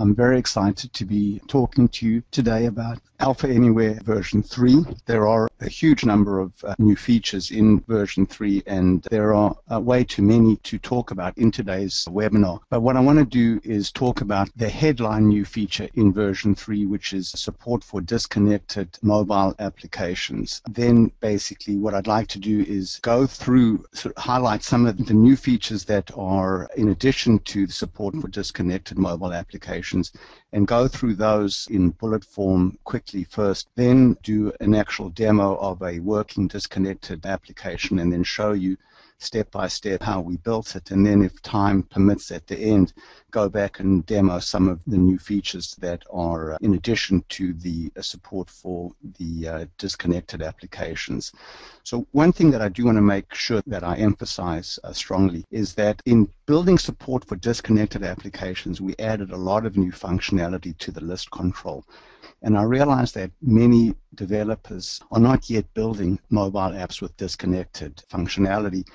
I'm very excited to be talking to you today about Alpha Anywhere version 3. There are a huge number of new features in version 3, and there are way too many to talk about in today's webinar. But what I want to do is talk about the headline new feature in version 3, which is support for disconnected mobile applications. Then basically what I'd like to do is go through, highlight some of the new features that are in addition to the support for disconnected mobile applications, and go through those in bullet form quickly first, then do an actual demo of a working disconnected application, and then show you step by step how we built it, and then if time permits at the end, go back and demo some of the new features that are in addition to the support for the disconnected applications. So one thing that I do want to make sure that I emphasize strongly is that in building support for disconnected applications, we added a lot of new functionality to the list control. And I realize that many developers are not yet building mobile apps with disconnected functionality.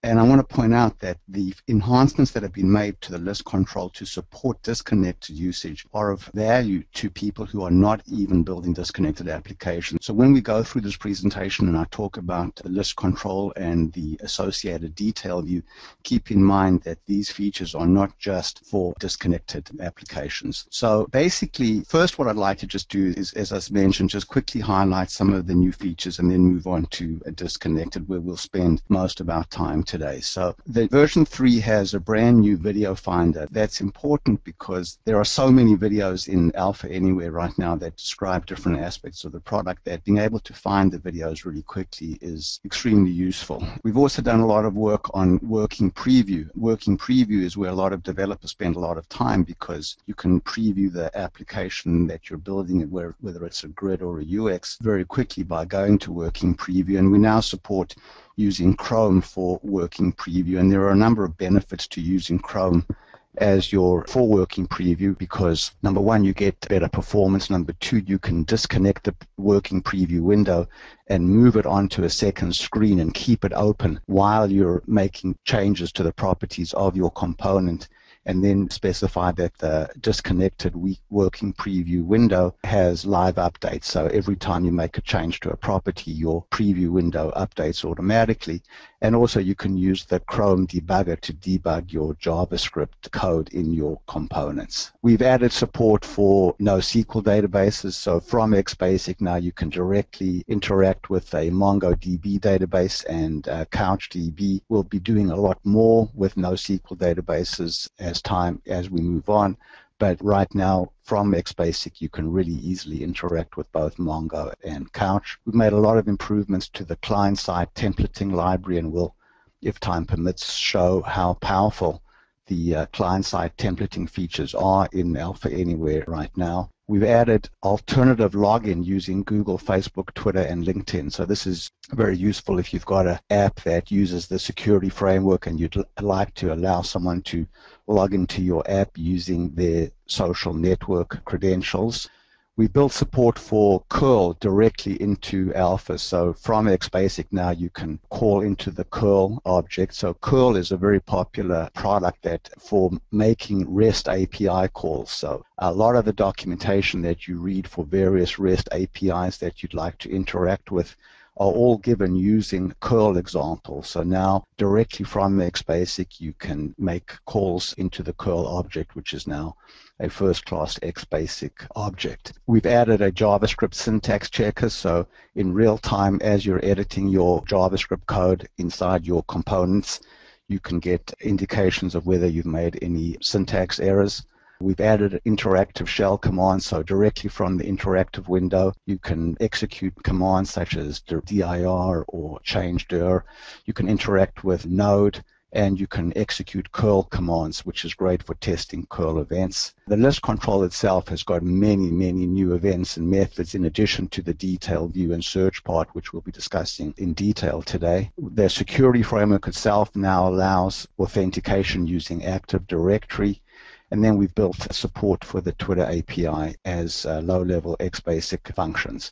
And I want to point out that the enhancements that have been made to the list control to support disconnected usage are of value to people who are not even building disconnected applications. So when we go through this presentation and I talk about the list control and the associated detail view, keep in mind that these features are not just for disconnected applications. So basically, first what I'd like to just do is, as I mentioned, just quickly highlight some of the new features and then move on to a disconnected, where we'll spend most of our time today. So the version 3 has a brand new video finder. That's important because there are so many videos in Alpha Anywhere right now that describe different aspects of the product that being able to find the videos really quickly is extremely useful. We've also done a lot of work on working preview. Working preview is where a lot of developers spend a lot of time because you can preview the application that you're building, whether it's a grid or a UX, very quickly by going to working preview. And we now support using Chrome for working preview, and there are a number of benefits to using Chrome as your for working preview, because number one, you get better performance. Number two, you can disconnect the working preview window and move it onto a second screen and keep it open while you're making changes to the properties of your component, and then specify that the disconnected working preview window has live updates. So every time you make a change to a property, your preview window updates automatically. And also you can use the Chrome debugger to debug your JavaScript code in your components. We've added support for NoSQL databases. So from XBasic now you can directly interact with a MongoDB database, and CouchDB will be doing a lot more with NoSQL databases as we move on. But right now, from XBasic, you can really easily interact with both Mongo and Couch. We've made a lot of improvements to the client-side templating library, and will, if time permits, show how powerful the client-side templating features are in Alpha Anywhere right now. We've added alternative login using Google, Facebook, Twitter, and LinkedIn. So this is very useful if you've got an app that uses the security framework and you'd like to allow someone to log into your app using their social network credentials. We built support for curl directly into Alpha. So from XBasic now you can call into the curl object. So curl is a very popular product that for making REST API calls. So a lot of the documentation that you read for various REST APIs that you'd like to interact with are all given using curl examples. So now directly from XBasic you can make calls into the curl object, which is now a first-class XBasic object. We've added a JavaScript syntax checker, so in real time as you're editing your JavaScript code inside your components, you can get indications of whether you've made any syntax errors. We've added interactive shell commands, so directly from the interactive window you can execute commands such as dir or change dir. You can interact with Node, and you can execute curl commands, which is great for testing curl events. The list control itself has got many new events and methods in addition to the detail view and search part, which we'll be discussing in detail today. The security framework itself now allows authentication using Active Directory. And then we've built support for the Twitter API as low-level XBasic functions.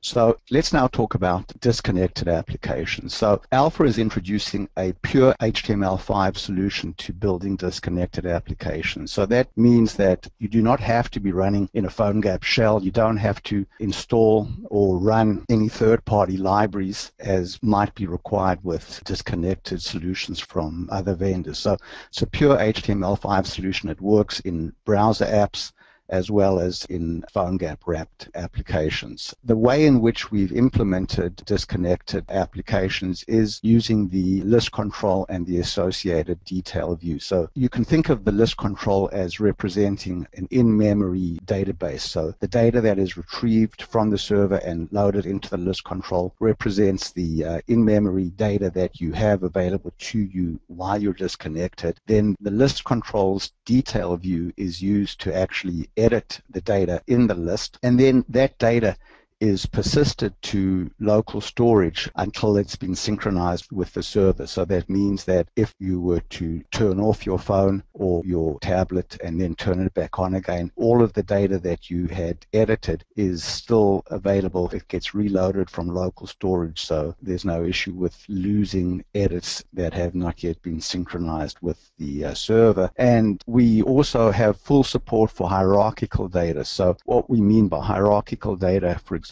So let's now talk about disconnected applications. So Alpha is introducing a pure HTML5 solution to building disconnected applications. So that means that you do not have to be running in a PhoneGap shell. You don't have to install or run any third-party libraries as might be required with disconnected solutions from other vendors. So it's a pure HTML5 solution. It works in browser apps as well as in PhoneGap wrapped applications. The way in which we've implemented disconnected applications is using the list control and the associated detail view. So you can think of the list control as representing an in-memory database. So the data that is retrieved from the server and loaded into the list control represents the in-memory data that you have available to you while you're disconnected. Then the list control's detail view is used to actually edit the data in the list, and then that data is persisted to local storage until it's been synchronized with the server. So that means that if you were to turn off your phone or your tablet and then turn it back on again, all of the data that you had edited is still available. It gets reloaded from local storage, so there's no issue with losing edits that have not yet been synchronized with the server. And we also have full support for hierarchical data. So what we mean by hierarchical data, for example,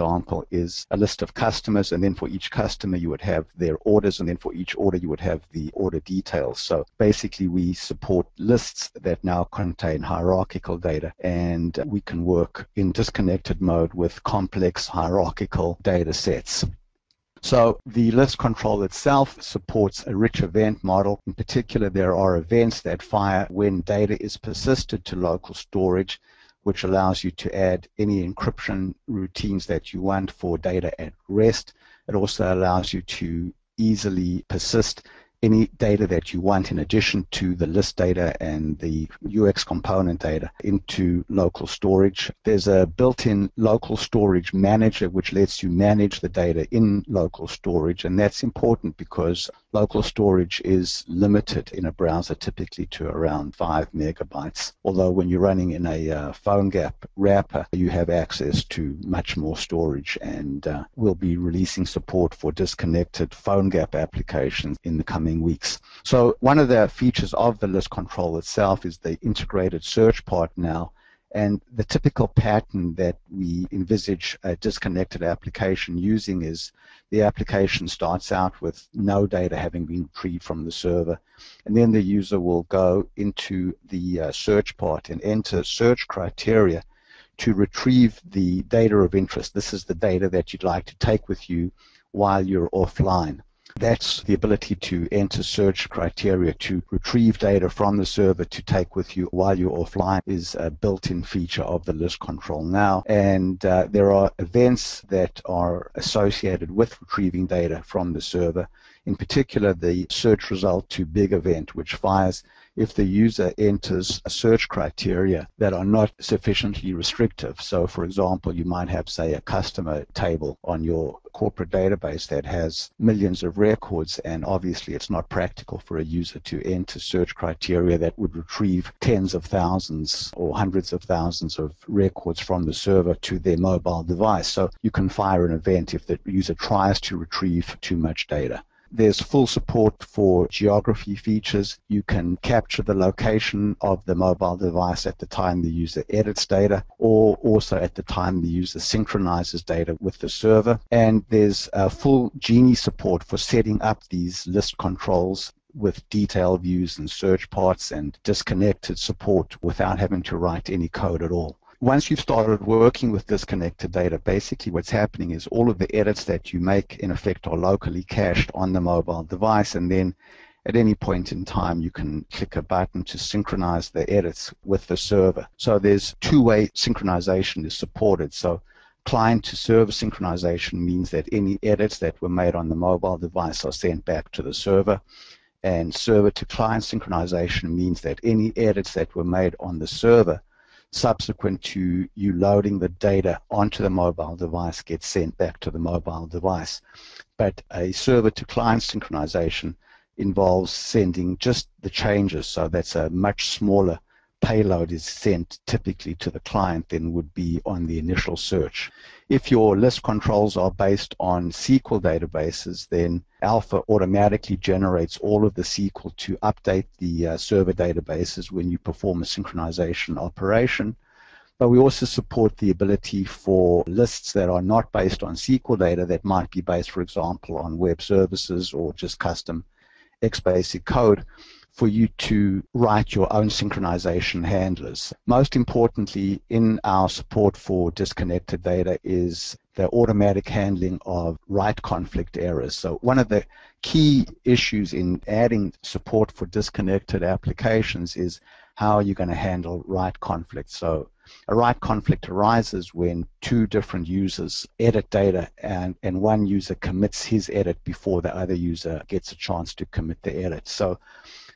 is a list of customers, and then for each customer you would have their orders, and then for each order you would have the order details. So basically we support lists that now contain hierarchical data, and we can work in disconnected mode with complex hierarchical data sets. So the list control itself supports a rich event model. In particular, there are events that fire when data is persisted to local storage, which allows you to add any encryption routines that you want for data at rest. It also allows you to easily persist any data that you want in addition to the list data and the UX component data into local storage. There's a built-in local storage manager which lets you manage the data in local storage, and that's important because local storage is limited in a browser typically to around 5 megabytes. Although when you're running in a PhoneGap wrapper, you have access to much more storage, and we'll be releasing support for disconnected PhoneGap applications in the coming weeks. So one of the features of the list control itself is the integrated search part now. And the typical pattern that we envisage a disconnected application using is the application starts out with no data having been retrieved from the server, and then the user will go into the search part and enter search criteria to retrieve the data of interest. This is the data that you'd like to take with you while you're offline. That's the ability to enter search criteria to retrieve data from the server to take with you while you're offline is a built-in feature of the list control now. And there are events that are associated with retrieving data from the server. In particular, the search result to big event, which fires if the user enters search criteria that are not sufficiently restrictive. So, for example, you might have, say, a customer table on your corporate database that has millions of records, and obviously it's not practical for a user to enter search criteria that would retrieve tens of thousands or hundreds of thousands of records from the server to their mobile device. So you can fire an event if the user tries to retrieve too much data. There's full support for geography features. You can capture the location of the mobile device at the time the user edits data, or also at the time the user synchronizes data with the server. And there's full Genie support for setting up these list controls with detail views and search parts and disconnected support without having to write any code at all. Once you've started working with disconnected data, basically what's happening is all of the edits that you make in effect are locally cached on the mobile device, and then at any point in time you can click a button to synchronize the edits with the server. So there's two-way synchronization is supported. So client to server synchronization means that any edits that were made on the mobile device are sent back to the server. And server to client synchronization means that any edits that were made on the server subsequent to you loading the data onto the mobile device gets sent back to the mobile device. But a server to client synchronization involves sending just the changes, so that's a much smaller payload is sent typically to the client than would be on the initial search. If your list controls are based on SQL databases, then Alpha automatically generates all of the SQL to update the server databases when you perform a synchronization operation. But we also support the ability for lists that are not based on SQL data, that might be based, for example, on web services or just custom XBasic code, for you to write your own synchronization handlers. Most importantly, in our support for disconnected data is the automatic handling of write conflict errors. So one of the key issues in adding support for disconnected applications is how you're going to handle write conflict. So a write conflict arises when two different users edit data and one user commits his edit before the other user gets a chance to commit the edit. So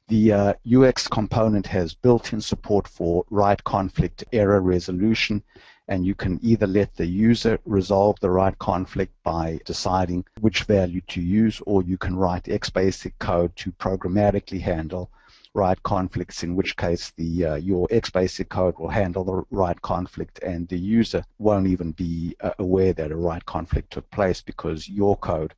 the UX component has built-in support for write conflict error resolution, and you can either let the user resolve the write conflict by deciding which value to use, or you can write XBasic code to programmatically handle write conflicts, in which case your XBasic code will handle the write conflict and the user won't even be aware that a write conflict took place because your code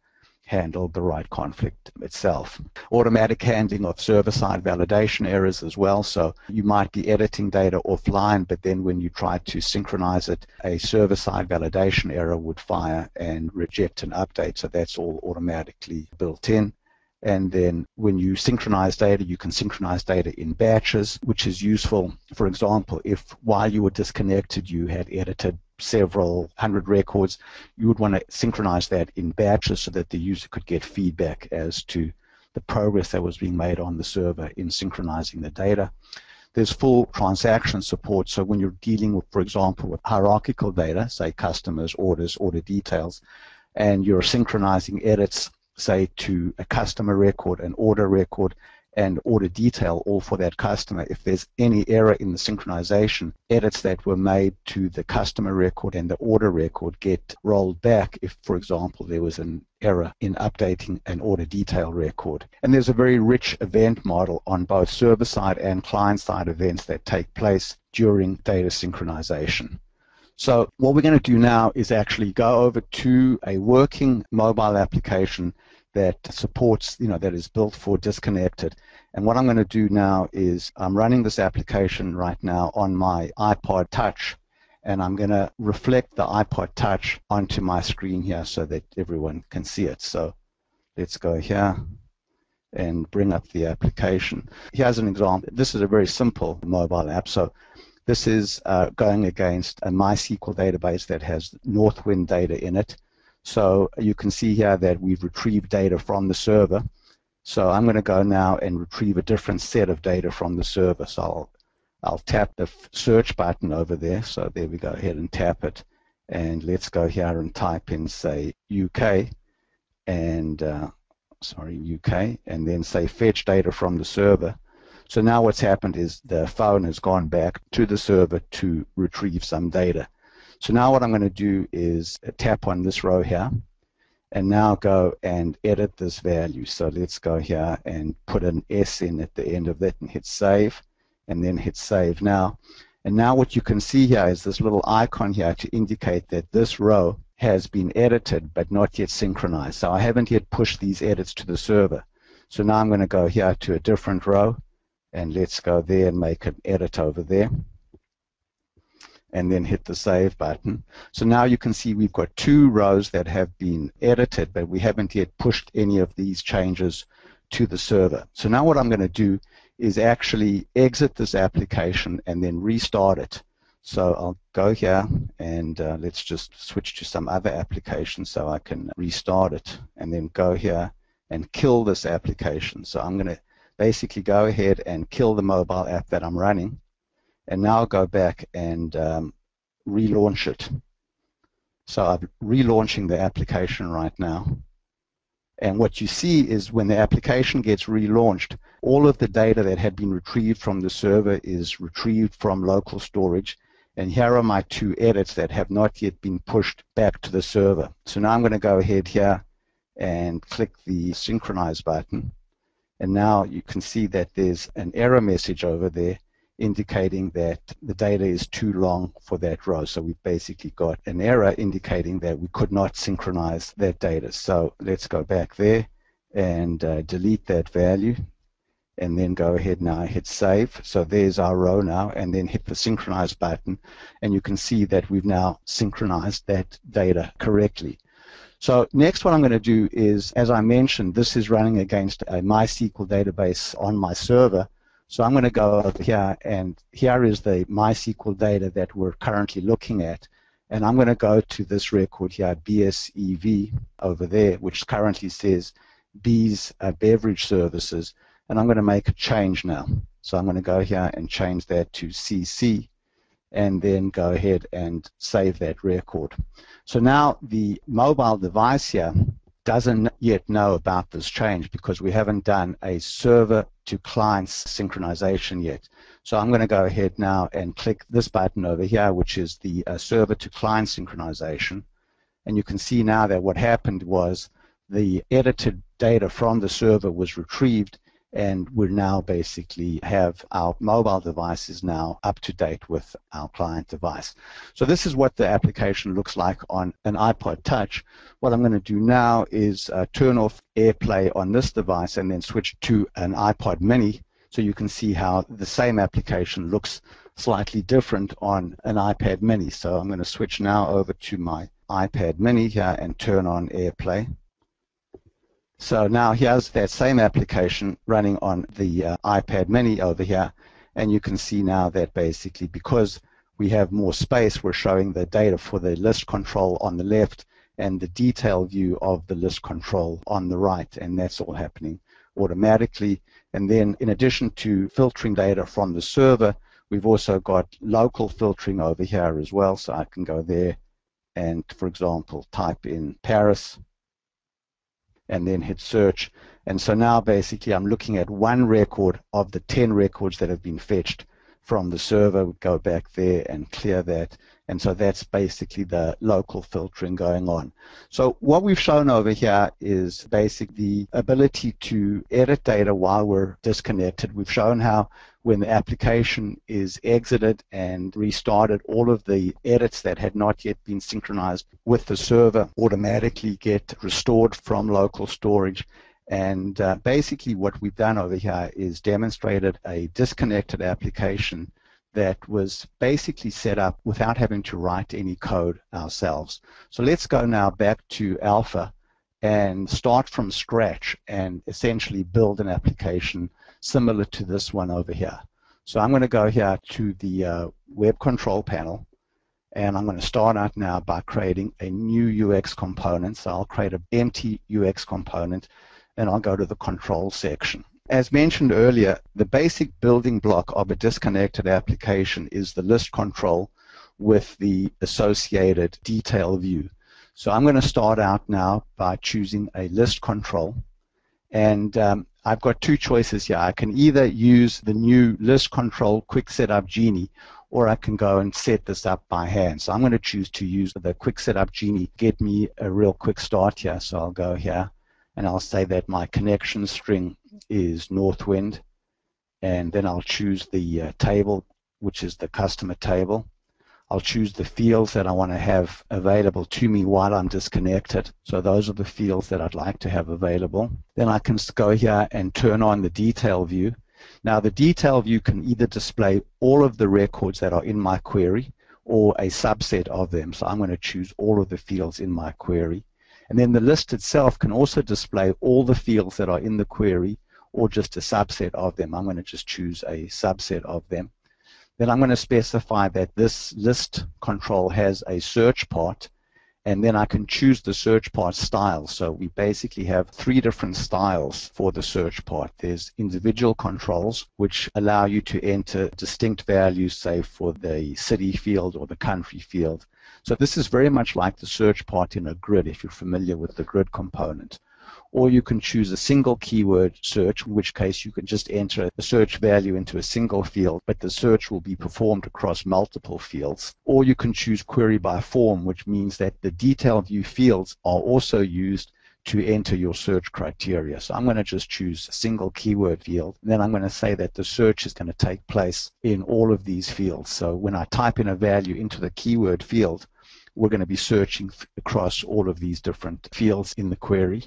handled the write conflict itself. Automatic handling of server-side validation errors as well. So you might be editing data offline, but then when you try to synchronize it, a server-side validation error would fire and reject an update. So that's all automatically built in. And then when you synchronize data, you can synchronize data in batches, which is useful. For example, if while you were disconnected, you had edited several hundred records, you would want to synchronize that in batches so that the user could get feedback as to the progress that was being made on the server in synchronizing the data. There's full transaction support, so when you're dealing with, for example, with hierarchical data, say customers, orders, order details, and you're synchronizing edits, say to a customer record, an order record, and order detail, all for that customer. If there's any error in the synchronization, edits that were made to the customer record and the order record get rolled back if, for example, there was an error in updating an order detail record. And there's a very rich event model on both server-side and client-side events that take place during data synchronization. So what we're going to do now is actually go over to a working mobile application that supports, that is built for disconnected. And what I'm going to do now is I'm running this application right now on my iPod Touch, and I'm going to reflect the iPod Touch onto my screen here so that everyone can see it. So let's go here and bring up the application. Here's an example. This is a very simple mobile app. So this is going against a MySQL database that has Northwind data in it. So you can see here that we've retrieved data from the server. So I'm going to go now and retrieve a different set of data from the server. So I'll tap the search button over there. So there we go, ahead and tap it. And let's go here and type in, say, UK, and UK, and then say fetch data from the server. So now what's happened is the phone has gone back to the server to retrieve some data. So now what I'm going to do is tap on this row here and now go and edit this value. So let's go here and put an S in at the end of that and hit save, and then hit save now. And now what you can see here is this little icon here to indicate that this row has been edited but not yet synchronized. So I haven't yet pushed these edits to the server. So now I'm going to go here to a different row, and let's go there and make an edit over there, and then hit the save button. So now you can see we've got two rows that have been edited, but we haven't yet pushed any of these changes to the server. So now what I'm going to do is actually exit this application and then restart it. So I'll go here and let's just switch to some other application so I can restart it, and then go here and kill this application. So I'm going to basically go ahead and kill the mobile app that I'm running, and now go back and relaunch it. So I'm relaunching the application right now. And what you see is when the application gets relaunched, all of the data that had been retrieved from the server is retrieved from local storage. And here are my two edits that have not yet been pushed back to the server. So now I'm going to go ahead here and click the synchronize button. And now you can see that there's an error message over there indicating that the data is too long for that row. So we've basically got an error indicating that we could not synchronize that data. So let's go back there and delete that value, and then go ahead now, hit save. So there's our row now, and then hit the synchronize button, and you can see that we've now synchronized that data correctly. So next what I'm going to do is, as I mentioned, this is running against a MySQL database on my server. So I'm going to go over here, and here is the MySQL data that we're currently looking at. And I'm going to go to this record here, BSEV over there, which currently says B's Beverage Services. And I'm going to make a change now. So I'm going to go here and change that to CC, and then go ahead and save that record. So now the mobile device here doesn't yet know about this change because we haven't done a server to client synchronization yet. So I'm going to go ahead now and click this button over here, which is the server to client synchronization. And you can see now that what happened was the edited data from the server was retrieved, and we now basically have our mobile devices now up to date with our client device. So this is what the application looks like on an iPod Touch. What I'm going to do now is turn off AirPlay on this device and then switch to an iPod Mini, so you can see how the same application looks slightly different on an iPad Mini. So I'm going to switch now over to my iPad Mini here and turn on AirPlay. So now here's that same application running on the iPad Mini over here, and you can see now that basically because we have more space, we're showing the data for the list control on the left and the detail view of the list control on the right, and that's all happening automatically. And then in addition to filtering data from the server, we've also got local filtering over here as well. So I can go there and, for example, type in Paris, and then hit search. And so now basically I'm looking at one record of the 10 records that have been fetched from the server. We go back there and clear that. And so that's basically the local filtering going on. So what we've shown over here is basically the ability to edit data while we're disconnected. We've shown how when the application is exited and restarted, all of the edits that had not yet been synchronized with the server automatically get restored from local storage. And basically what we've done over here is demonstrated a disconnected application that was basically set up without having to write any code ourselves. So let's go now back to Alpha and start from scratch and essentially build an application similar to this one over here. So I'm going to go here to the web control panel, and I'm going to start out now by creating a new UX component. So I'll create an empty UX component, and I'll go to the control section. As mentioned earlier, the basic building block of a disconnected application is the list control with the associated detail view. So I'm going to start out now by choosing a list control, and I've got two choices here. I can either use the new list control quick setup Genie, or I can go and set this up by hand. So I'm going to choose to use the quick setup Genie, get me a real quick start here. So I'll go here and I'll say that my connection string is Northwind, and then I'll choose the table, which is the customer table. I'll choose the fields that I want to have available to me while I'm disconnected. So those are the fields that I'd like to have available. Then I can go here and turn on the detail view. Now the detail view can either display all of the records that are in my query or a subset of them. So I'm going to choose all of the fields in my query. And then the list itself can also display all the fields that are in the query or just a subset of them. I'm going to just choose a subset of them. Then I'm going to specify that this list control has a search part, and then I can choose the search part style. So we basically have three different styles for the search part. There's individual controls, which allow you to enter distinct values, say for the city field or the country field. So this is very much like the search part in a grid, if you're familiar with the grid component. Or you can choose a single keyword search, in which case you can just enter a search value into a single field, but the search will be performed across multiple fields. Or you can choose query by form, which means that the detail view fields are also used to enter your search criteria. So I'm going to just choose a single keyword field. And then I'm going to say that the search is going to take place in all of these fields. So when I type in a value into the keyword field, we're going to be searching across all of these different fields in the query.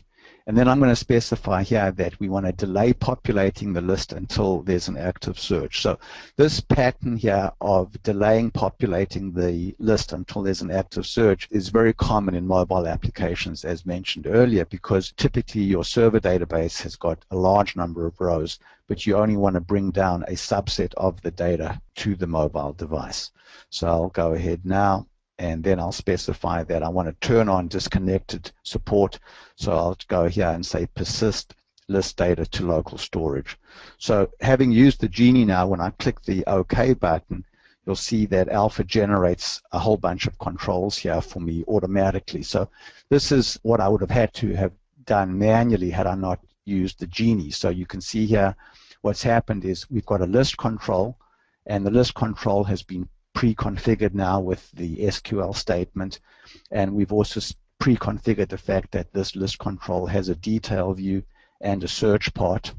And then I'm going to specify here that we want to delay populating the list until there's an active search. So this pattern here of delaying populating the list until there's an active search is very common in mobile applications, as mentioned earlier, because typically your server database has got a large number of rows, but you only want to bring down a subset of the data to the mobile device. So I'll go ahead now, and then I'll specify that I want to turn on disconnected support. So I'll go here and say persist list data to local storage. So having used the Genie now, when I click the OK button, you'll see that Alpha generates a whole bunch of controls here for me automatically. So this is what I would have had to have done manually had I not used the Genie. So you can see here what's happened is we've got a list control, and the list control has been pre-configured now with the SQL statement, and we've also pre-configured the fact that this list control has a detail view and a search part.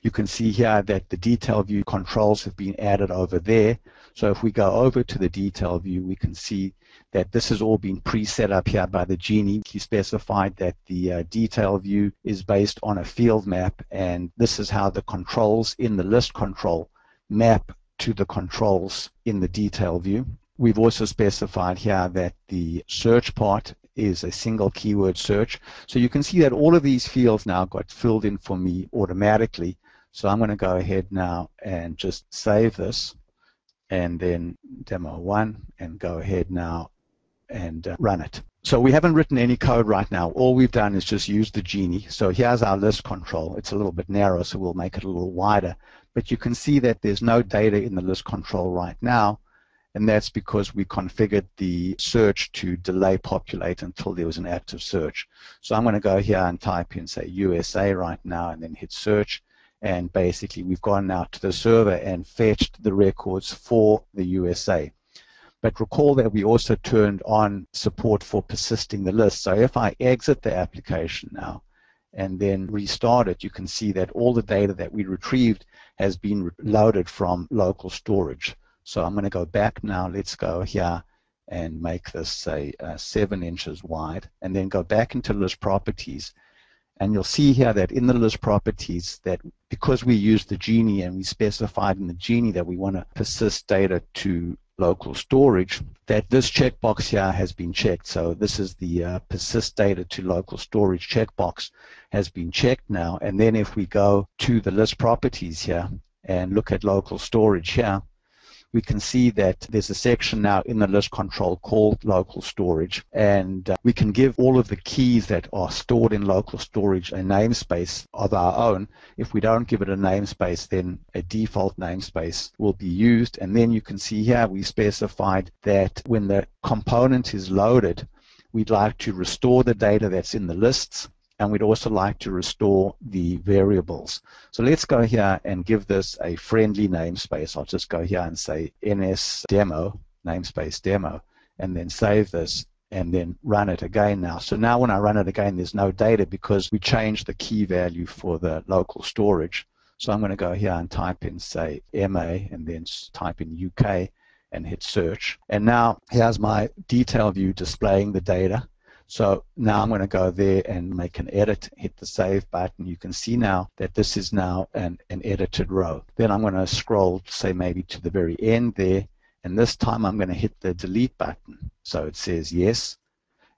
You can see here that the detail view controls have been added over there. So if we go over to the detail view, we can see that this has all been pre-set up here by the Genie. He specified that the detail view is based on a field map, and this is how the controls in the list control map to the controls in the detail view. We've also specified here that the search part is a single keyword search. So you can see that all of these fields now got filled in for me automatically. So I'm going to go ahead now and just save this, and then demo 1, and go ahead now and run it. So we haven't written any code right now. All we've done is just use the Genie. So here's our list control. It's a little bit narrow, so we'll make it a little wider. But you can see that there's no data in the list control right now, and that's because we configured the search to delay populate until there was an active search. So I'm going to go here and type in, say, USA right now, and then hit search. And basically, we've gone now to the server and fetched the records for the USA. But recall that we also turned on support for persisting the list. So if I exit the application now and then restart it, you can see that all the data that we retrieved has been loaded from local storage. So I'm going to go back now. Let's go here and make this, say, 7 inches wide, and then go back into list properties. And you'll see here that in the list properties, that because we used the Genie and we specified in the Genie that we want to persist data to local storage, that this checkbox here has been checked. So this is the persist data to local storage checkbox has been checked now. And then if we go to the list properties here and look at local storage here, we can see that there's a section now in the list control called local storage, and we can give all of the keys that are stored in local storage a namespace of our own. If we don't give it a namespace, then a default namespace will be used. And then you can see here we specified that when the component is loaded, we'd like to restore the data that's in the lists, and we'd also like to restore the variables. So let's go here and give this a friendly namespace. I'll just go here and say ns demo, namespace demo, and then save this and then run it again now. So now when I run it again, there's no data because we changed the key value for the local storage. So I'm going to go here and type in, say, MA, and then type in UK and hit search. And now here's my detail view displaying the data. So now I'm going to go there and make an edit, hit the save button. You can see now that this is now an edited row. Then I'm going to scroll, say, maybe to the very end there, and this time I'm going to hit the delete button. So it says yes.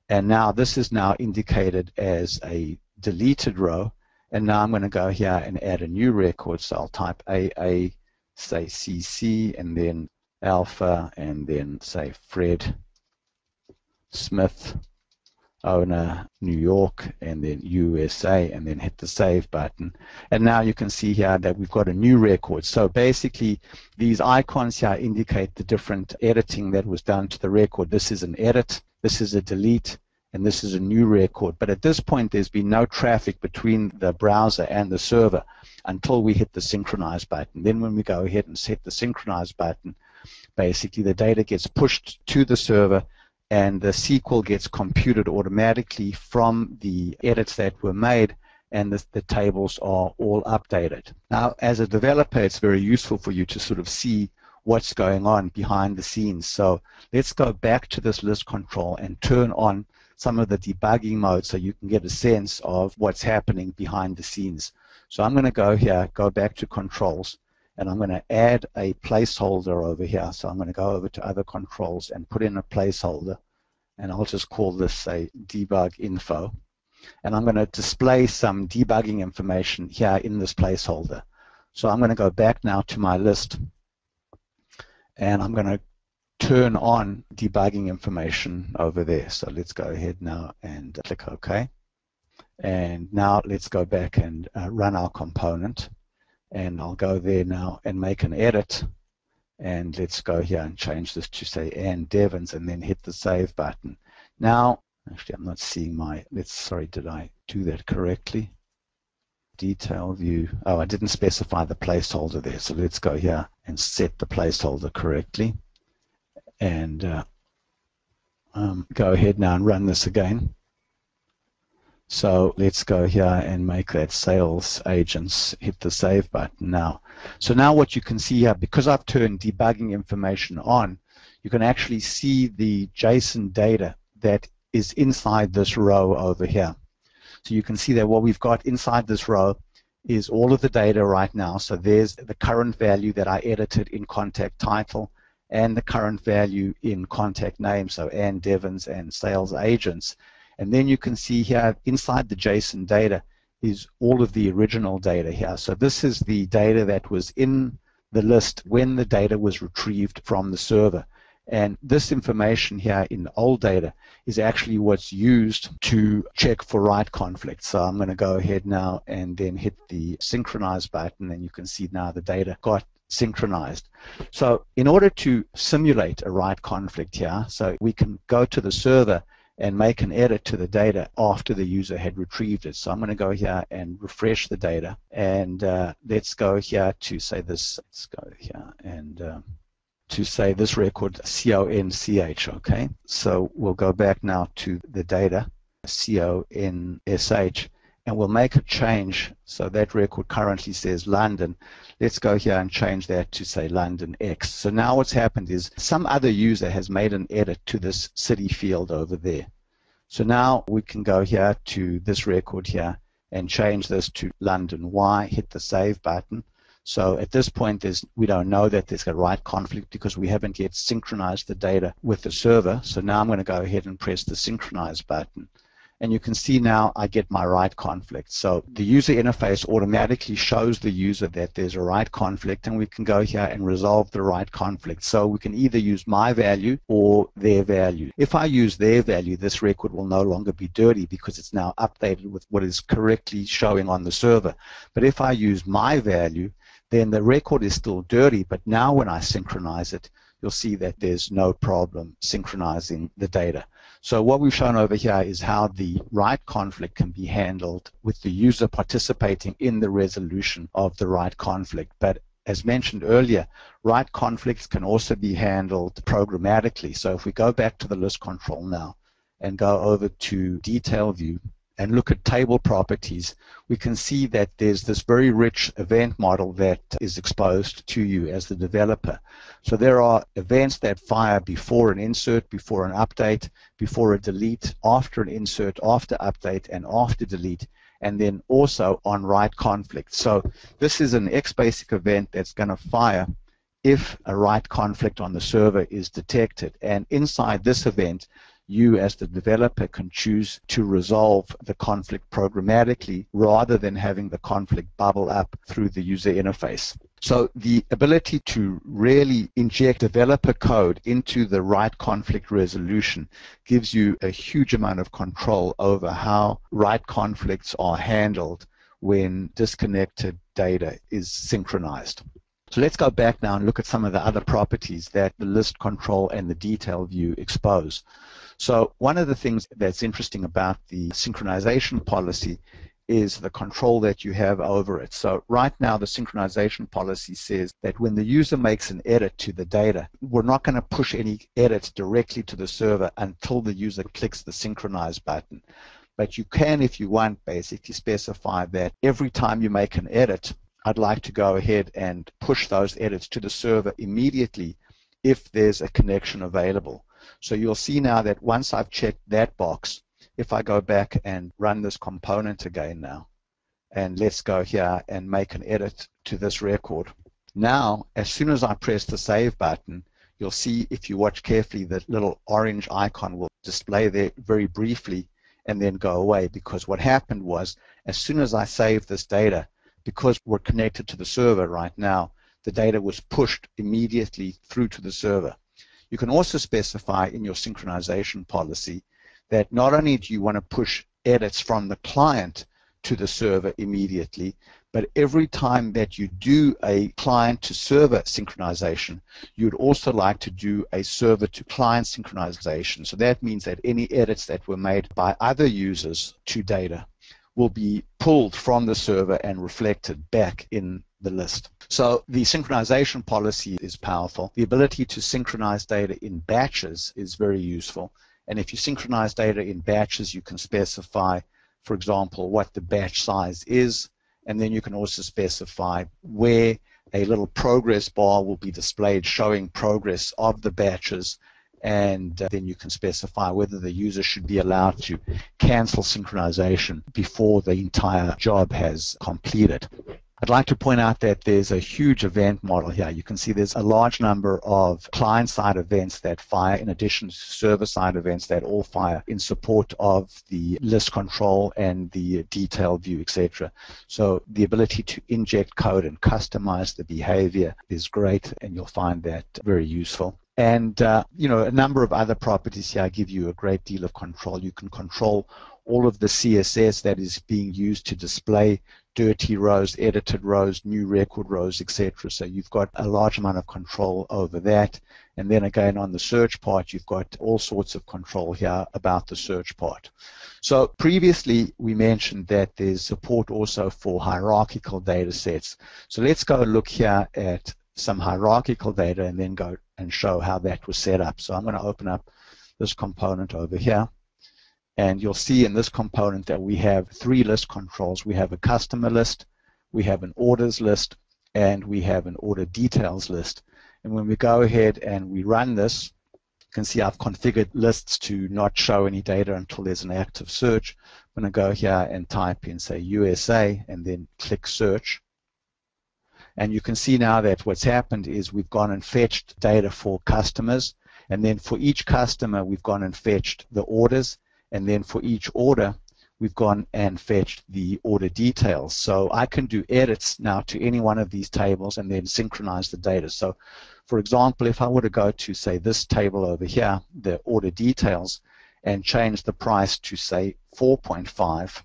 And now this is now indicated as a deleted row. And now I'm going to go here and add a new record. So I'll type AA, say CC, and then Alpha, and then say Fred Smith, owner, New York, and then USA, and then hit the save button. And now you can see here that we've got a new record. So basically, these icons here indicate the different editing that was done to the record. This is an edit, this is a delete, and this is a new record. But at this point, there's been no traffic between the browser and the server until we hit the synchronize button. Then when we go ahead and set the synchronize button, basically the data gets pushed to the server, and the SQL gets computed automatically from the edits that were made, and the tables are all updated. Now, as a developer, it's very useful for you to sort of see what's going on behind the scenes. So let's go back to this list control and turn on some of the debugging mode so you can get a sense of what's happening behind the scenes. So I'm going to go here, go back to controls, and I'm going to add a placeholder over here. So I'm going to go over to other controls and put in a placeholder, and I'll just call this, say, debug info. And I'm going to display some debugging information here in this placeholder. So I'm going to go back now to my list, and I'm going to turn on debugging information over there. So let's go ahead now and click OK. And now let's go back and run our component. And I'll go there now and make an edit. And let's go here and change this to, say, Ann Devons, and then hit the Save button. Now, actually, I'm not seeing my, sorry, did I do that correctly? Detail view. Oh, I didn't specify the placeholder there. So let's go here and set the placeholder correctly. And go ahead now and run this again. So let's go here and make that sales agents, hit the Save button now. So now what you can see here, because I've turned debugging information on, you can actually see the JSON data that is inside this row over here. So you can see that what we've got inside this row is all of the data right now. So there's the current value that I edited in contact title and the current value in contact name, so Ann Devons and sales agents. And then you can see here inside the JSON data is all of the original data here. So this is the data that was in the list when the data was retrieved from the server. And this information here in the old data is actually what's used to check for write conflict. So I'm going to go ahead now and then hit the synchronize button, and you can see now the data got synchronized. So in order to simulate a write conflict here, so we can go to the server and make an edit to the data after the user had retrieved it. So I'm going to go here and refresh the data, and let's go here to say this, let's go here and to say this record CONCH, okay? So we'll go back now to the data, CONSH, and we'll make a change. So that record currently says London. Let's go here and change that to, say, London X. So now what's happened is some other user has made an edit to this city field over there. So now we can go here to this record here and change this to London Y, hit the Save button. So at this point, we don't know that there's a write conflict because we haven't yet synchronized the data with the server. So now I'm going to go ahead and press the Synchronize button. And you can see now I get my write conflict. So the user interface automatically shows the user that there's a write conflict, and we can go here and resolve the write conflict. So we can either use my value or their value. If I use their value, this record will no longer be dirty because it's now updated with what is correctly showing on the server. But if I use my value, then the record is still dirty, but now when I synchronize it, you'll see that there's no problem synchronizing the data. So what we've shown over here is how the write conflict can be handled with the user participating in the resolution of the write conflict. But as mentioned earlier, write conflicts can also be handled programmatically. So if we go back to the list control now and go over to detail view and look at table properties, we can see that there's this very rich event model that is exposed to you as the developer. So there are events that fire before an insert, before an update, before a delete, after an insert, after update, and after delete, and then also on write conflict. So this is an XBasic event that's going to fire if a write conflict on the server is detected. And inside this event, you as the developer can choose to resolve the conflict programmatically rather than having the conflict bubble up through the user interface. So the ability to really inject developer code into the write conflict resolution gives you a huge amount of control over how write conflicts are handled when disconnected data is synchronized. So let's go back now and look at some of the other properties that the list control and the detail view expose. So one of the things that's interesting about the synchronization policy is the control that you have over it. So right now the synchronization policy says that when the user makes an edit to the data, we're not going to push any edits directly to the server until the user clicks the synchronize button. But you can, if you want, basically specify that every time you make an edit, I'd like to go ahead and push those edits to the server immediately if there's a connection available. So you'll see now that once I've checked that box, if I go back and run this component again now, and let's go here and make an edit to this record. Now, as soon as I press the save button, you'll see, if you watch carefully, that little orange icon will display there very briefly and then go away, because what happened was, as soon as I saved this data, because we're connected to the server right now, the data was pushed immediately through to the server. You can also specify in your synchronization policy that not only do you want to push edits from the client to the server immediately, but every time that you do a client-to-server synchronization, you'd also like to do a server-to-client synchronization. So that means that any edits that were made by other users to data will be pulled from the server and reflected back in the list. So the synchronization policy is powerful. The ability to synchronize data in batches is very useful. And if you synchronize data in batches, you can specify, for example, what the batch size is, and then you can also specify where a little progress bar will be displayed showing progress of the batches, and then you can specify whether the user should be allowed to cancel synchronization before the entire job has completed. I'd like to point out that there's a huge event model here. You can see there's a large number of client-side events that fire in addition to server-side events that all fire in support of the list control and the detail view, etc. So the ability to inject code and customize the behavior is great, and you'll find that very useful. And you know, a number of other properties here give you a great deal of control. You can control all of the CSS that is being used to display dirty rows, edited rows, new record rows, etc. So you've got a large amount of control over that. And then again, on the search part, you've got all sorts of control here about the search part. So previously, we mentioned that there's support also for hierarchical data sets. So let's go look here at some hierarchical data and then go and show how that was set up. So I'm going to open up this component over here. And you'll see in this component that we have three list controls. We have a customer list, we have an orders list, and we have an order details list. And when we go ahead and we run this, you can see I've configured lists to not show any data until there's an active search. I'm going to go here and type in, say, USA, and then click search. And you can see now that what's happened is we've gone and fetched data for customers, and then for each customer, we've gone and fetched the orders. And then for each order, we've gone and fetched the order details. So I can do edits now to any one of these tables and then synchronize the data. So, for example, if I were to go to, say, this table over here, the order details, and change the price to, say, 4.5,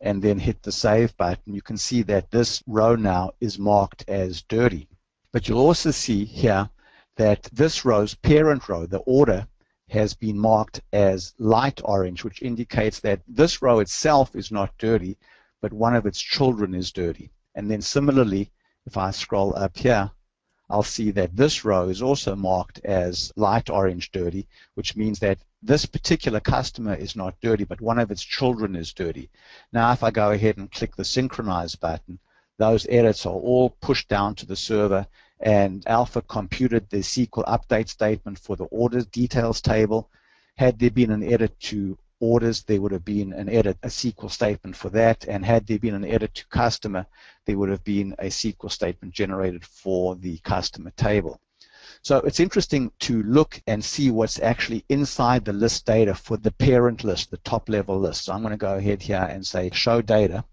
and then hit the save button, you can see that this row now is marked as dirty. But you'll also see here that this row's parent row, the order, has been marked as light orange, which indicates that this row itself is not dirty, but one of its children is dirty. And then similarly, if I scroll up here, I'll see that this row is also marked as light orange dirty, which means that this particular customer is not dirty, but one of its children is dirty. Now, if I go ahead and click the synchronize button, those edits are all pushed down to the server, and Alpha computed the SQL update statement for the order details table. Had there been an edit to orders, there would have been a SQL statement for that, and had there been an edit to customer, there would have been a SQL statement generated for the customer table. So it's interesting to look and see what's actually inside the list data for the parent list, the top level list. So I'm going to go ahead here and say show data.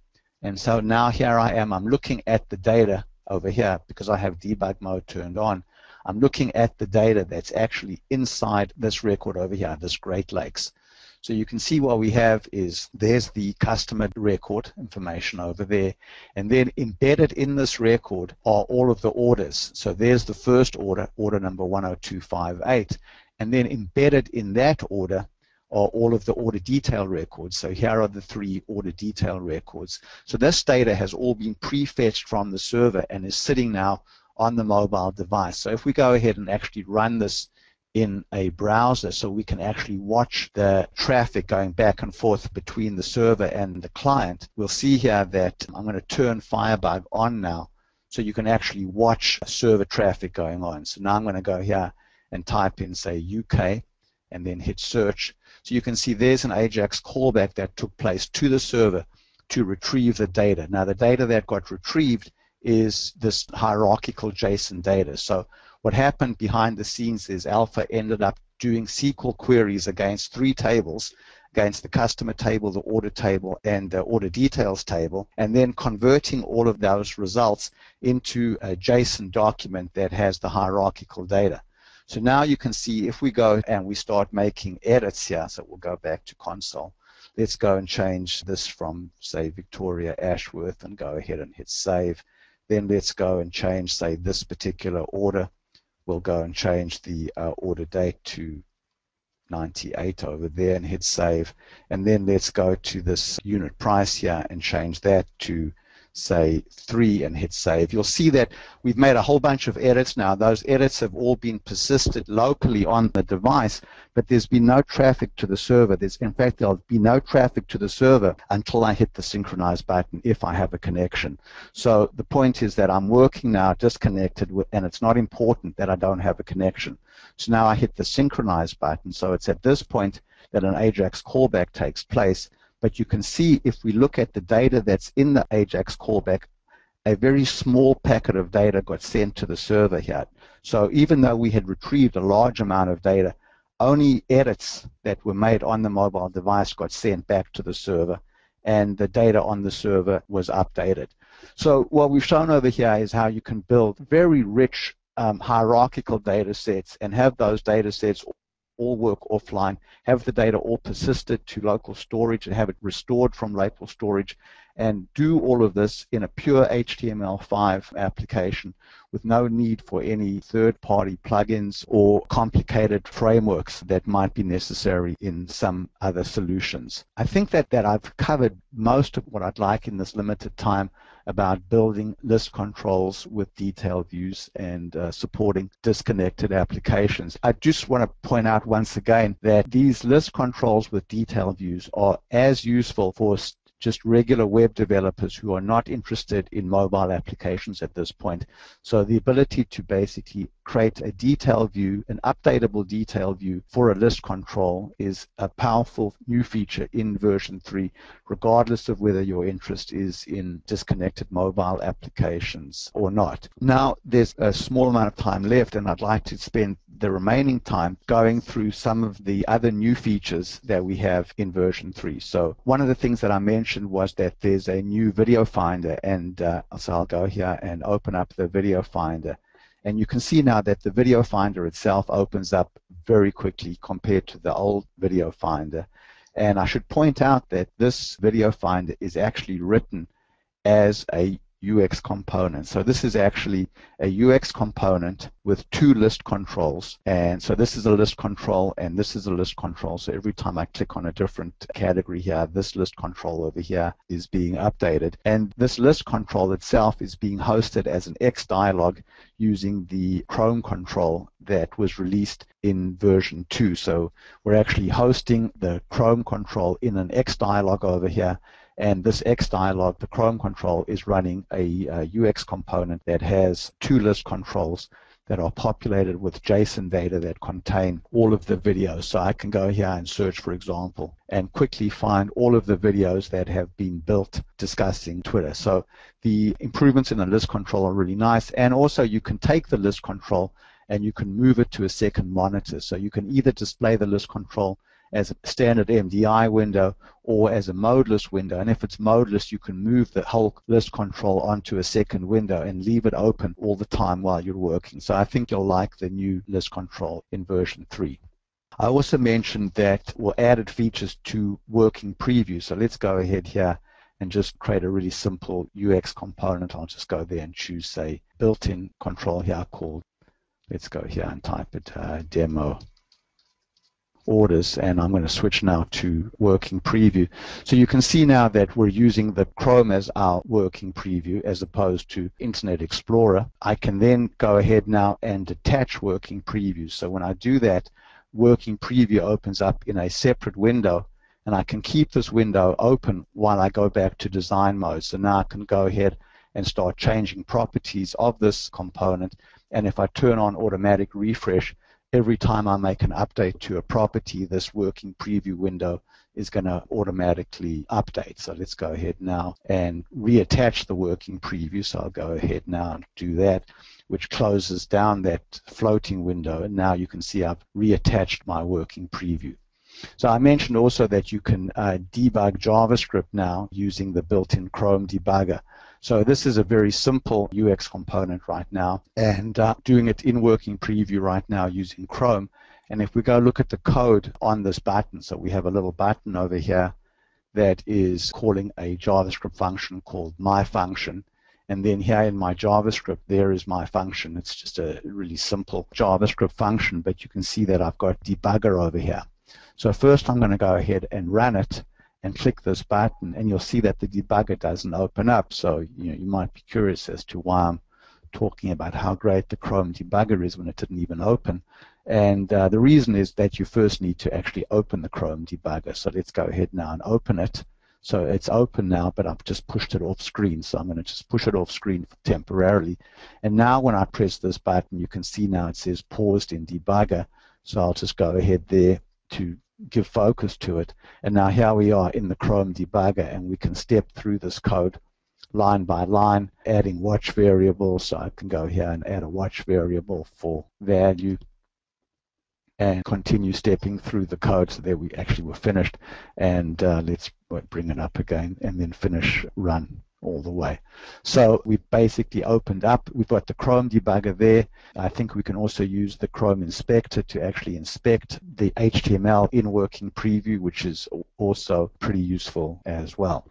And so now here I am, I'm looking at the data over here because I have debug mode turned on. I'm looking at the data that's actually inside this record over here, this Great Lakes. So you can see what we have is there's the customer record information over there, and then embedded in this record are all of the orders. So there's the first order, order number 10258, and then embedded in that order are all of the order detail records. So here are the 3 order detail records. So this data has all been pre-fetched from the server and is sitting now on the mobile device. So if we go ahead and actually run this in a browser, so we can actually watch the traffic going back and forth between the server and the client, we'll see here that I'm going to turn Firebug on now, so you can actually watch server traffic going on. So now I'm going to go here and type in, say, UK, and then hit search. So you can see there's an AJAX callback that took place to the server to retrieve the data. Now the data that got retrieved is this hierarchical JSON data. So what happened behind the scenes is Alpha ended up doing SQL queries against 3 tables, against the customer table, the order table, and the order details table, and then converting all of those results into a JSON document that has the hierarchical data. So now you can see if we go and we start making edits here, so we'll go back to console. Let's go and change this from, say, Victoria Ashworth, and go ahead and hit save. Then let's go and change, say, this particular order. We'll go and change the order date to 98 over there and hit save. And then let's go to this unit price here and change that to, say, 3 and hit save. You'll see that we've made a whole bunch of edits now. Those edits have all been persisted locally on the device, but there's been no traffic to the server. In fact, there'll be no traffic to the server until I hit the synchronize button if I have a connection. So the point is that I'm working now disconnected, and it's not important that I don't have a connection. So now I hit the synchronize button. So it's at this point that an AJAX callback takes place. But you can see if we look at the data that's in the AJAX callback, a very small packet of data got sent to the server here. So even though we had retrieved a large amount of data, only edits that were made on the mobile device got sent back to the server, and the data on the server was updated. So what we've shown over here is how you can build very rich hierarchical data sets and have those data sets all work offline, have the data all persisted to local storage and have it restored from local storage, and do all of this in a pure HTML5 application with no need for any third-party plugins or complicated frameworks that might be necessary in some other solutions. I think that I've covered most of what I'd like in this limited time about building list controls with detailed views and supporting disconnected applications. I just want to point out once again that these list controls with detailed views are as useful for just regular web developers who are not interested in mobile applications at this point. So the ability to basically create a detailed view, an updatable detailed view for a list control, is a powerful new feature in version 3, regardless of whether your interest is in disconnected mobile applications or not. Now, there's a small amount of time left, and I'd like to spend the remaining time going through some of the other new features that we have in version 3. So one of the things that I mentioned was that there's a new video finder, and so I'll go here and open up the video finder. And you can see now that the video finder itself opens up very quickly compared to the old video finder. And I should point out that this video finder is actually written as a UX component. So this is actually a UX component with 2 list controls. And so this is a list control and this is a list control. So every time I click on a different category here, this list control over here is being updated. And this list control itself is being hosted as an X dialog using the Chrome control that was released in version 2. So we're actually hosting the Chrome control in an X dialog over here. And this X dialog, the Chrome control, is running a UX component that has 2 list controls that are populated with JSON data that contain all of the videos. So I can go here and search, for example, and quickly find all of the videos that have been built discussing Twitter. So the improvements in the list control are really nice. And also you can take the list control and you can move it to a second monitor. So you can either display the list control as a standard MDI window or as a modeless window. And if it's modeless, you can move the whole list control onto a second window and leave it open all the time while you're working. So I think you'll like the new list control in version 3. I also mentioned that we added features to working preview. So let's go ahead here and just create a really simple UX component. I'll just go there and choose, say, built-in control here called, let's go here and type it demo orders, and I'm going to switch now to working preview. So you can see now that we're using the Chrome as our working preview as opposed to Internet Explorer. I can then go ahead now and attach working preview. So when I do that, working preview opens up in a separate window, and I can keep this window open while I go back to design mode. So now I can go ahead and start changing properties of this component, and if I turn on automatic refresh, every time I make an update to a property, this working preview window is going to automatically update. So let's go ahead now and reattach the working preview. So I'll go ahead now and do that, which closes down that floating window, and now you can see I've reattached my working preview. So I mentioned also that you can debug JavaScript now using the built-in Chrome debugger. So this is a very simple UX component right now, and doing it in working preview right now using Chrome. And if we go look at the code on this button, so we have a little button over here that is calling a JavaScript function called myFunction. And then here in my JavaScript, there is my function. It's just a really simple JavaScript function, but you can see that I've got debugger over here. So first I'm going to go ahead and run it and click this button, and you'll see that the debugger doesn't open up. So you might be curious as to why I'm talking about how great the Chrome debugger is when it didn't even open. And the reason is that you first need to actually open the Chrome debugger. So let's go ahead now and open it. So it's open now, but I've just pushed it off screen. So I'm going to just push it off screen temporarily. And now when I press this button, you can see now it says paused in debugger. So I'll just go ahead there to give focus to it. And now here we are in the Chrome debugger, and we can step through this code line by line, adding watch variables. So I can go here and add a watch variable for value and continue stepping through the code. So there we actually were finished, and let's bring it up again and then finish run all the way. So we've basically opened up, we've got the Chrome debugger there. I think we can also use the Chrome inspector to actually inspect the HTML in working preview, which is also pretty useful as well.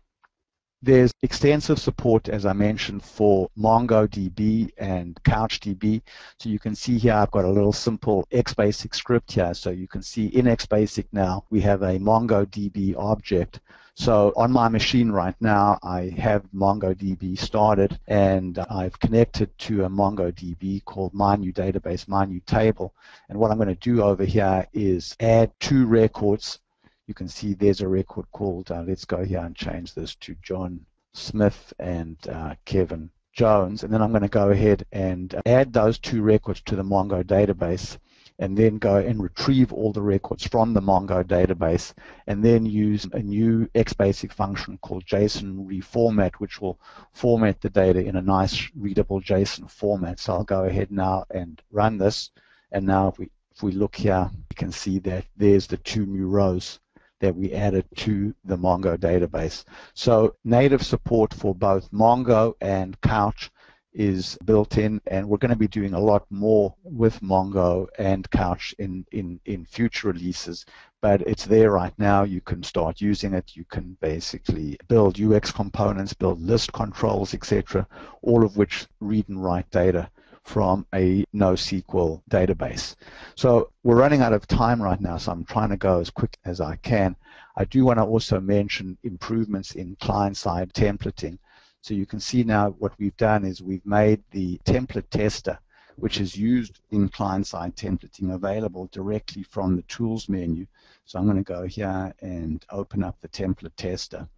There's extensive support, as I mentioned, for MongoDB and CouchDB. So you can see here I've got a little simple XBasic script here. So you can see in XBasic now we have a MongoDB object. So on my machine right now I have MongoDB started, and I've connected to a MongoDB called MyNewDatabase, MyNewTable. And what I'm going to do over here is add two records. You can see there's a record called, let's go here and change this to John Smith and Kevin Jones. And then I'm going to go ahead and add those two records to the Mongo database, and then go and retrieve all the records from the Mongo database, and then use a new XBasic function called JSON reformat, which will format the data in a nice readable JSON format. So I'll go ahead now and run this. And now if we look here, you can see that there's the two new rows that we added to the Mongo database. So native support for both Mongo and Couch is built in, and we're going to be doing a lot more with Mongo and Couch in future releases, but it's there right now. You can start using it. You can basically build UX components, build list controls, etc., all of which read and write data from a NoSQL database. So we're running out of time right now, so I'm trying to go as quick as I can. I do want to also mention improvements in client-side templating. So you can see now what we've done is we've made the template tester, which is used in client-side templating, available directly from the tools menu. So I'm going to go here and open up the template tester.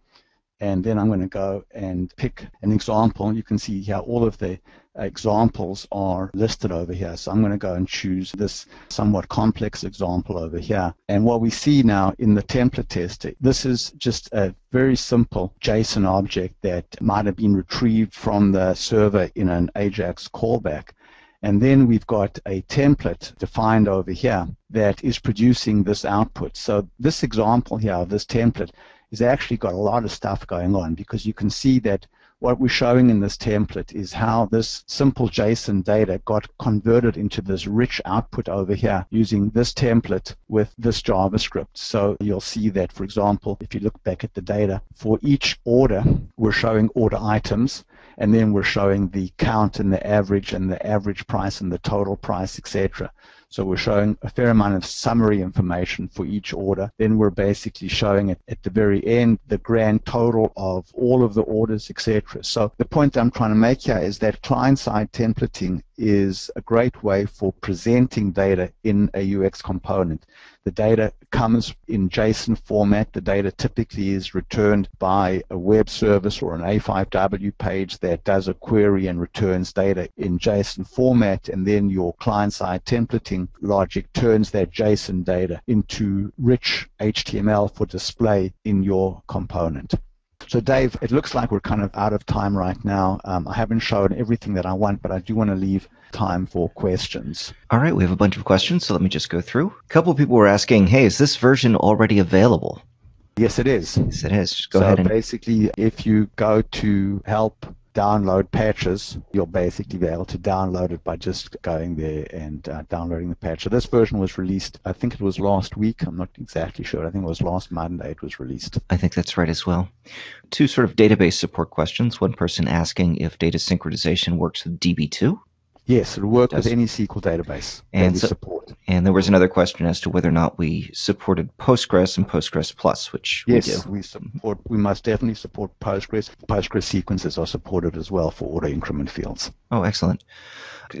And then I'm going to go and pick an example. You can see here all of the examples are listed over here. So I'm going to go and choose this somewhat complex example over here. And what we see now in the template tester, this is just a very simple JSON object that might have been retrieved from the server in an AJAX callback. And then we've got a template defined over here that is producing this output. So this example here of this template is actually got a lot of stuff going on, because you can see that what we're showing in this template is how this simple JSON data got converted into this rich output over here using this template with this JavaScript. So you'll see that, for example, if you look back at the data, for each order, we're showing order items, and then we're showing the count and the average price and the total price, etc. So we're showing a fair amount of summary information for each order. Then we're basically showing it at the very end, the grand total of all of the orders, etc. So the point I'm trying to make here is that client-side templating is a great way for presenting data in a UX component. The data comes in JSON format. The data typically is returned by a web service or an A5W page that does a query and returns data in JSON format, and then your client-side templating logic turns that JSON data into rich HTML for display in your component. So Dave, it looks like we're kind of out of time right now. I haven't shown everything that I want, but I do want to leave time for questions. All right, we have a bunch of questions, so let me just go through. A couple of people were asking, hey, is this version already available? Yes, it is. Yes, it is. Just go ahead and... basically, if you go to help download patches, you'll basically be able to download it by just going there and downloading the patch. So this version was released, I think it was last week. I'm not exactly sure. I think it was last Monday it was released. I think that's right as well. Two sort of database support questions. One person asking if data synchronization works with DB2. Yes, it'll work with any SQL database that we support. And there was another question as to whether or not we supported Postgres and Postgres Plus, which we do. Yes, we support. We must definitely support Postgres. Postgres sequences are supported as well for auto increment fields. Oh, excellent.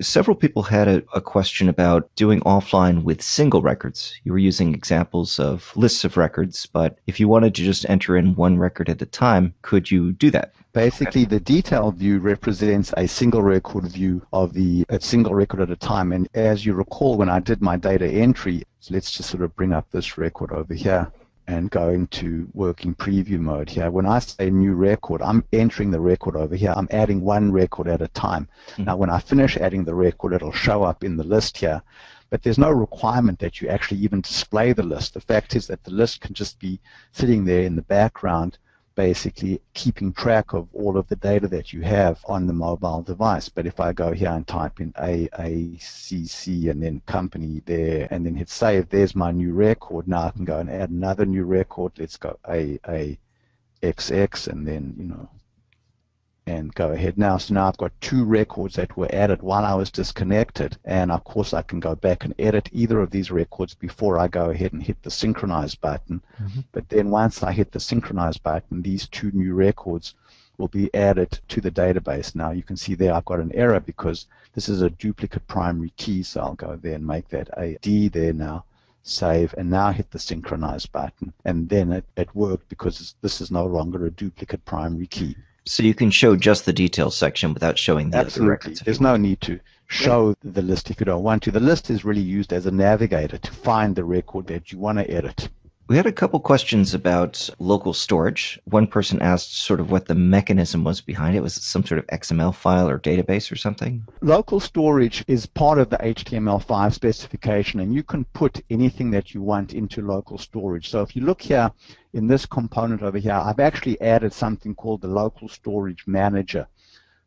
Several people had a question about doing offline with single records. You were using examples of lists of records, but if you wanted to just enter in one record at a time, could you do that? Basically, the detail view represents a single record view of a single record at a time. And as you recall, when I did my data entry, so let's just sort of bring up this record over here and go into working preview mode here. When I say new record, I'm entering the record over here. I'm adding one record at a time. Mm-hmm. Now, when I finish adding the record, it'll show up in the list here. But there's no requirement that you actually even display the list. The fact is that the list can just be sitting there in the background, basically keeping track of all of the data that you have on the mobile device. But if I go here and type in AACC and then company there and then hit save, there's my new record. Now I can go and add another new record. Let's go AAXX and then, and go ahead now. So now I've got two records that were added while I was disconnected, and of course I can go back and edit either of these records before I go ahead and hit the synchronize button. Mm-hmm. But then once I hit the synchronize button, these two new records will be added to the database. Now you can see there I've got an error because this is a duplicate primary key, so I'll go there and make that a D there now. Save, and now hit the synchronize button, and then it worked because this is no longer a duplicate primary key. So you can show just the details section without showing the other records. There's no need to show the list if you don't want to. The list is really used as a navigator to find the record that you want to edit. We had a couple questions about local storage. One person asked sort of what the mechanism was behind it. Was it some sort of XML file or database or something? Local storage is part of the HTML5 specification, and you can put anything that you want into local storage. So if you look here in this component over here, I've actually added something called the local storage manager.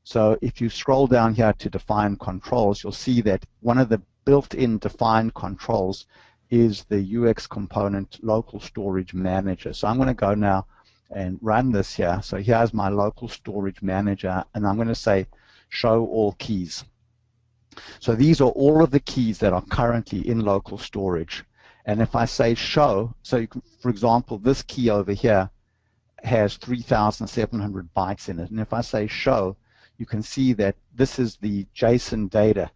So if you scroll down here to define controls, you'll see that one of the built-in defined controls is the UX component local storage manager. So I'm going to go now and run this here. So here's my local storage manager, and I'm going to say show all keys. So these are all of the keys that are currently in local storage. And if I say show, so you can, for example, this key over here has 3,700 bytes in it. And if I say show, you can see that this is the JSON data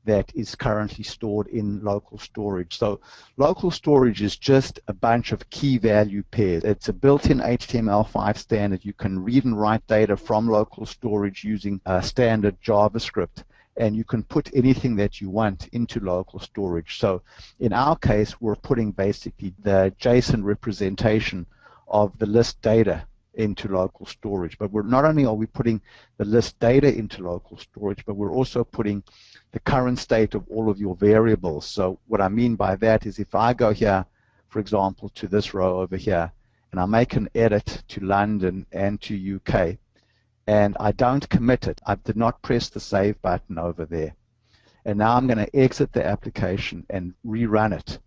that is currently stored in local storage. So local storage is just a bunch of key value pairs. It's a built-in HTML5 standard. You can read and write data from local storage using standard JavaScript, and you can put anything that you want into local storage. So in our case, we're putting basically the JSON representation of the list data into local storage. But not only are we putting the list data into local storage, but we're also putting the current state of all of your variables. So what I mean by that is if I go here, for example, to this row over here, and I make an edit to London and to UK, and I don't commit it, I did not press the save button over there. And now I'm going to exit the application and rerun it.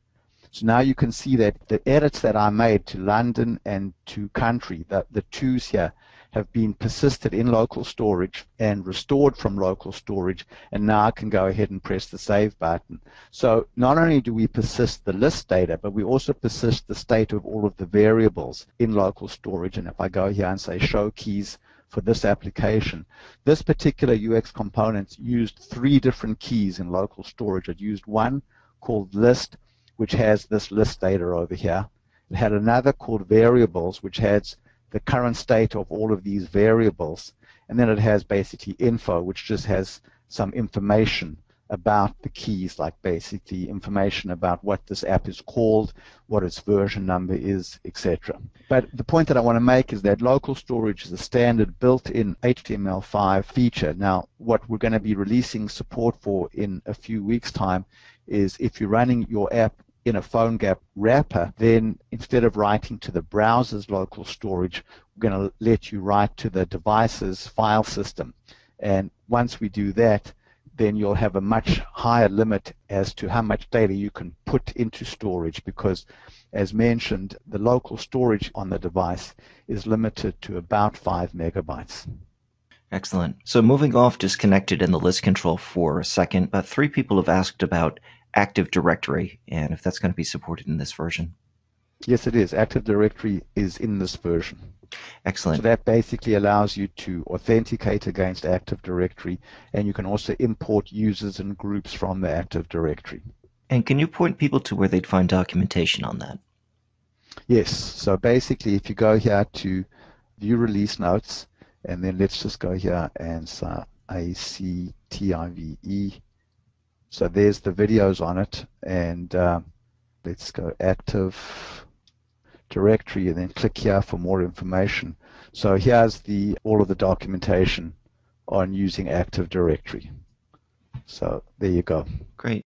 So now you can see that the edits that I made to London and to country, the twos here, have been persisted in local storage and restored from local storage, and now I can go ahead and press the save button. So not only do we persist the list data, but we also persist the state of all of the variables in local storage. And if I go here and say show keys for this application, this particular UX component used 3 different keys in local storage. It used one called list, which has this list data over here. It had another called variables, which has the current state of all of these variables. And then it has basically info, which just has some information about the keys, like basically information about what this app is called, what its version number is, etc. But the point that I want to make is that local storage is a standard built-in HTML5 feature. Now, what we're going to be releasing support for in a few weeks' time is if you're running your app in a PhoneGap wrapper, then instead of writing to the browser's local storage, we're going to let you write to the device's file system. And once we do that, then you'll have a much higher limit as to how much data you can put into storage, because, as mentioned, the local storage on the device is limited to about 5 megabytes. Excellent. So moving off disconnected and the list control for a second, 3 people have asked about Active Directory and if that's going to be supported in this version. Yes, it is. Active Directory is in this version. Excellent. So that basically allows you to authenticate against Active Directory, and you can also import users and groups from the Active Directory. And can you point people to where they'd find documentation on that? Yes. So basically, if you go here to View Release Notes, and then let's just go here and say ACTIVE. So there's the videos on it, and let's go Active Directory and then click here for more information. So here's all of the documentation on using Active Directory. So there you go. Great.